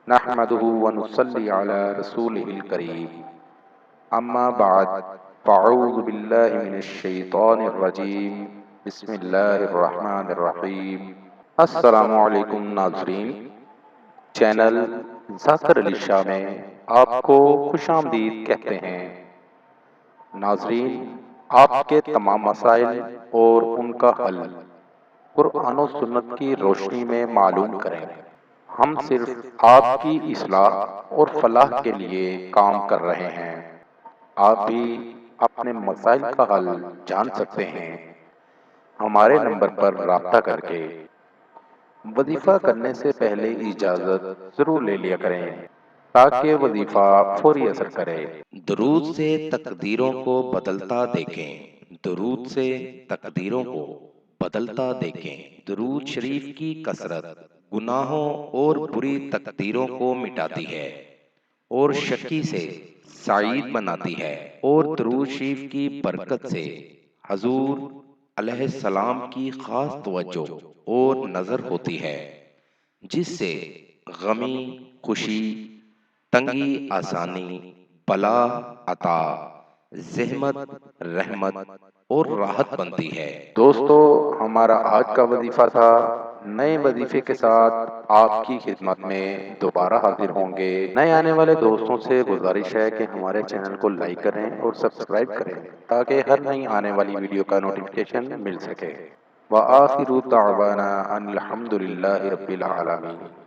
نحمده ونصلي على رسوله الكريم اما بعد فاعوذ باللہ من الشیطان الرجیم بسم اللہ الرحمن الرحیم۔ السلام علیکم ناظرین، چینل ذاکر علی شاہ میں آپ کو خوش آمدید کہتے ہیں۔ ناظرین، آپ کے تمام مسائل اور ان کا حل قرآن و سنت کی روشنی میں معلوم کریں۔ ہم صرف آپ کی اصلاح اور فلاح کے لیے کام کر رہے ہیں۔ آپ بھی اپنے مسائل کا حل جان سکتے ہیں ہمارے نمبر پر رابطہ کر کے۔ وظیفہ کرنے سے پہلے اجازت ضرور لے لیا کریں تاکہ وظیفہ فوری اثر کرے۔ درود سے تقدیروں کو بدلتا دیکھیں، درود سے تقدیروں کو بدلتا دیکھیں۔ درود شریف کی کثرت گناہوں اور بری تقدیروں کو مٹاتی ہے اور شکی سے سعید بناتی ہے، اور درود شریف کی برکت سے حضور علیہ السلام کی خاص توجہ اور نظر ہوتی ہے، جس سے غمی، خوشی، تنگی آسانی، بلا عطا، زحمت رحمت اور راحت بنتی ہے۔ دوستو، ہمارا آج کا وظیفہ تھا۔ نئے وظیفے کے ساتھ آپ کی خدمت میں دوبارہ حاضر ہوں گے۔ نئے آنے والے دوستوں سے گزارش ہے کہ ہمارے چینل کو لائک کریں اور سبسکرائب کریں تاکہ ہر نئی آنے والی ویڈیو کا نوٹیفیکیشن مل سکے۔ وآخر دعوانا ان الحمد للہ رب العالمین۔